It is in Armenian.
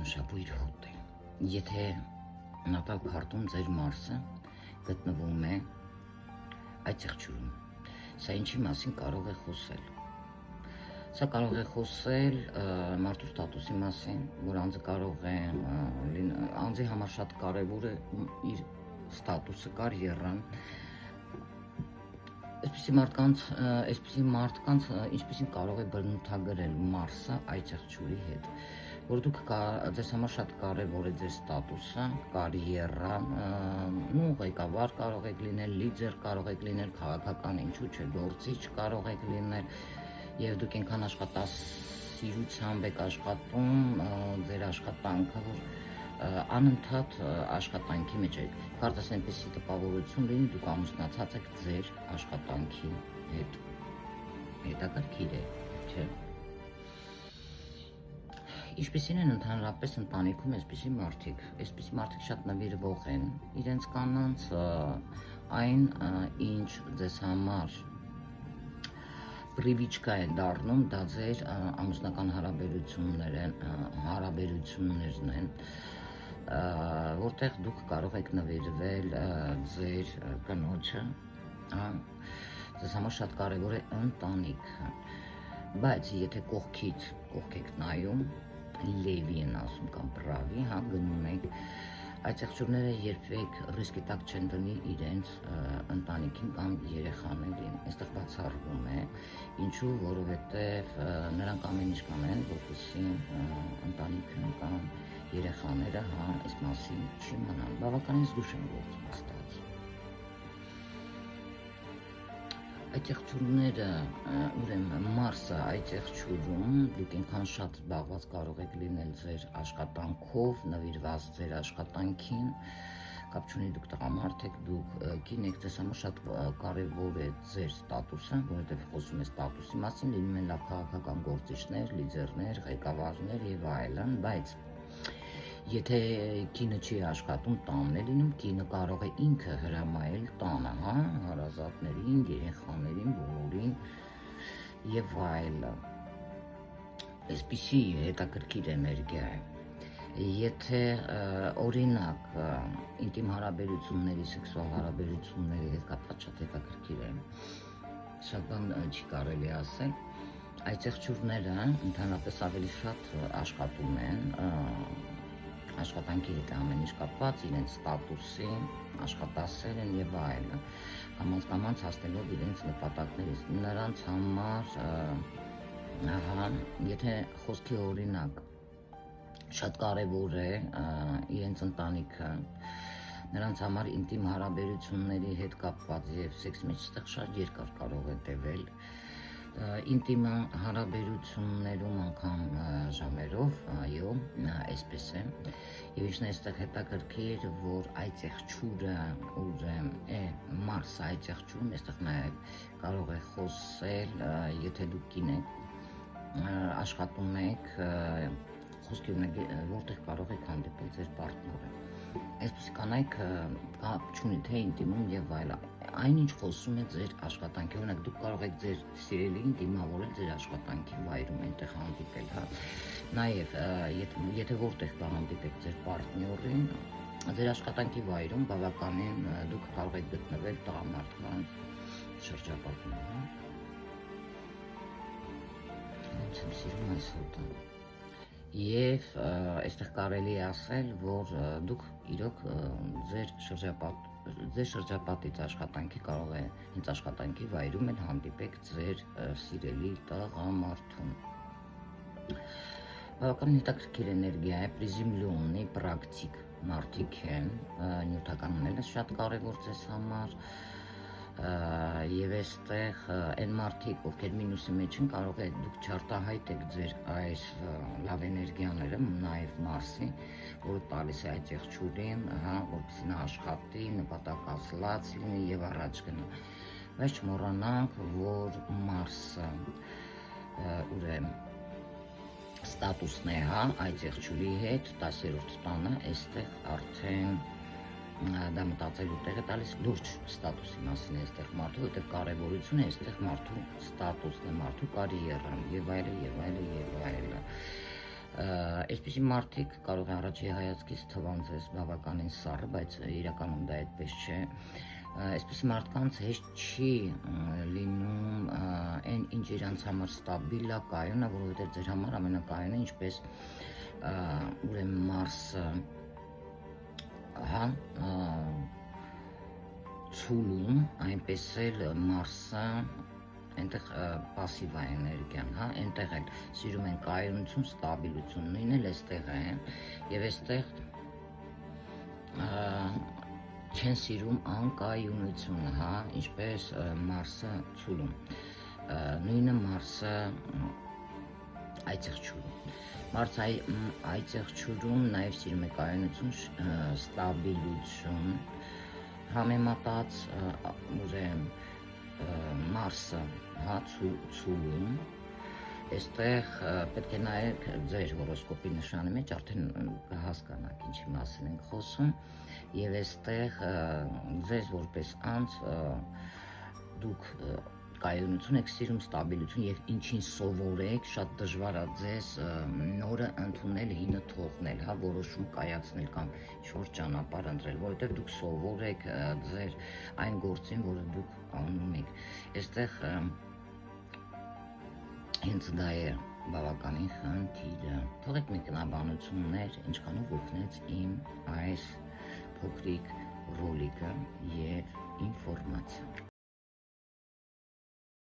անշապույր հոտ է։ Եթե նատալ քարտում ձեր Մարսը գտնվում է այդ եղջյուրում, սա ինչի մասին կարող է խոսել։ Սա կարող է խոսել մարդու ստատուսի մասին, որ անձը կարող է անձի համար շատ կարևոր է իր ստատուսը, կարիերան, այսպիսի մարդկանց ինչպիսին կարող է բնութագրել Մարսը այդ եղջյուրի հետ, որ դուք ձեզ համար շատ կարևոր է ձեր ստատուսը, կարիերան, ղեկավար կարող եք լինել, լիդեր կարող եք լինել, քաղաքական ինչու՞ չէ, գործիչ կարող եք լինել, եւ դուք այնքան աշխատասիրությամբ եք աշխատում ձեր աշխատանքը, որ անընդհատ աշխատանքի մեջ եք, կարծես այնպեսի տպավորություն լինի, դուք ամուսնացած եք ձեր աշխատանքի հետ, հետաքրքիր է, չէ։ Ինչպիսին են ընդհանրապես ընտանիքում այսպիսի մարդիկ շատ նվիրվող են իրենց կանանց, այն ինչ ձեզ համար պրիվիչկա է դառնում, դա ձեր ամուսնական հարաբերություններն են, որտեղ դուք կարող եք նվիրվել ձեր կնոջը, ձեզ համար շատ կարևոր է ընտանիքը, բայց եթե կողքից եք նայում, լևի են ասում կամ պրավի, գնում եք, այդ եղջյուրները երբեք ռիսկի տակ չեն դնի իրենց ընտանիքին կամ երեխաներին, այստեղ բացառվում է, ինչու, որովհետև նրանք ամեն ինչ կանեն, որպեսզի ընտանիքը կամ երեխաները այս մասին չիմանան, բավականին զգույշ են գործում ստաց։ Այդ եղջյուրները, ուրեմն Մարսը այդ եղջյուրում, դուք այնքան շատ զբաղված կարող եք լինել ձեր աշխատանքով, նվիրված ձեր աշխատանքին, կապ չունի դուք տղամարդ եք, դուք կին եք, ձեզ համար շատ կարևոր է ձեր ստատուսը, որովհետև խոսում է ստատուսի մասին, լինում են լավ քաղաքական գործիչներ, լիդերներ, ղեկավարներ եւ այլն, բայց եթե կինը չի աշխատում, տանն է լինում, կինը կարող է ինքը հրամայել տանը, հարազատներին, երեխաներին, բոլորին եւ այլն։ Այսպիսի հետաքրքիր էներգիա է։ Եթե օրինակ ինտիմ հարաբերությունների, սեքսուալ հարաբերությունների հետ կապված շատ հետաքրքիր է, շատ բան չի կարելի ասել, այդ եղջյուրները ընդհանրապես ավելի շատ աշխատում են, աշխատանքի հետ ամեն ինչ կապված, իրենց ստատուսի, աշխատասեր են եւ այլն, կամաց հասնելով իրենց նպատակներից, նրանց համար, եթե խոսքի օրինակ շատ կարևոր է իրենց ընտանիքը, նրանց համար ինտիմ հարաբերությունների հետ կապված եւ սեքս մեջ շատ երկար կարող է տևել, ինտիմ հարաբերություններում անգամ ժամերով, այո, այսպես է, եւ ինչն է այստեղ հետաքրքիր, որ այդ եղջյուրը, ուրեմն Մարսը այդ եղջյուրում, այստեղ նաեւ կարող է խոսել, եթե դուք կին եք, աշխատում եք, խոսքի ունեք, որտեղ կարող եք հանդիպել ձեր պարտները, այսպես կանայք կապ չունի թե ինտիմում եւ այլն, այնինչ խոսում է ձեր աշխատանքի, օրինակ դուք կարող եք ձեր սիրելիին դիմավորել ձեր աշխատանքի վայրում, այնտեղ հանդիպել, նաեւ եթե որտեղ կհանդիպեք ձեր պարտներին, ձեր աշխատանքի վայրում բավականին դուք կարող եք գտնվել տղամարդկանց շրջապատում, Ոնց եմ սիրում այս հոտը։ Եվ այստեղ կարելի է ասել, որ դուք իրոք ձեր շրջապատից աշխատանքի կարող է հենց աշխատանքի վայրում էլ հանդիպեք ձեր սիրելի տղամարդուն։ Բավականին հետաքրքիր էներգիա է, պրիզիմլիոնի պրակտիկ մարդիկ են, նյութականն էլ շատ կարևոր ձեզ համար, եւ այստեղ այն մարդիկ, ովքեր մինուսի մեջ են, կարող է դուք չարտահայտեք ձեր այս լավ էներգիաները, նաեւ Մարսի, որը տալիս է այդ եղջյուրին, որպեսզի նա աշխատի, նպատակասլաց լինի եւ առաջ գնա։ Բայց չմոռանանք, որ Մարսը ուրեմն ստատուսն է, այդ եղջյուրի հետ 10-րդ տանը, այստեղ արդեն դա մտածելու տեղ է տալիս, լուրջ ստատուսի մասին է այստեղ մարդու, որտեղ կարևորությունը այստեղ մարդու ստատուսն է, մարդու կարիերան եւ այլն եւ այլն եւ այլն։ Այսպիսի մարդիկ կարող է առաջի հայացքից թվան ձեզ բավականին սառը, բայց իրականում դա այդպես չէ։ Այսպիսի մարդկանց հեշտ չի լինում այն ինչ իրանց համար ստաբիլ է, կայուն է, որովհետև ձեր համար ամենակայունը ինչպես ուրեմն Մարսը, հա, ցուլում, այնպես էլ Մարսը այնտեղ պասիվ է էներգիան, հա, այնտեղ էլ սիրում են կայունություն, ստաբիլություն, նույնն էլ այստեղ է, եւ այստեղ չեն սիրում անկայունությունը, հա, ինչպես Մարսը ցուլում, նույնը Մարսը այծեղջուրում, Մարսը այծեղջուրում նաև սիրում է կայունություն, ստաբիլություն, համեմատած ուրեմն Մարսը, հա, ցուլում, այստեղ պետք է նայեք ձեր հորոսկոպի նշանի մեջ, արդեն կհասկանաք ինչի մասին ենք խոսում, եւ այստեղ ձեզ որպես անձ դուք կայունություն եք սիրում, ստաբիլություն եւ ինչին սովորեք, շատ դժվար է ձեզ նորը ընդունել, հինը թողնել, հա, որոշում կայացնել կամ ինչ-որ ճանապարհ ընտրել, որովհետեւ դուք սովոր եք ձեր այն գործին, որը դուք անում եք։ Այստեղ հենց դա է բավականին խնդիրը։ Թողեք մեկնաբանություններ, ինչքանով օգնեց իմ այս փոքրիկ ռոլիկը եւ ինֆորմացիան։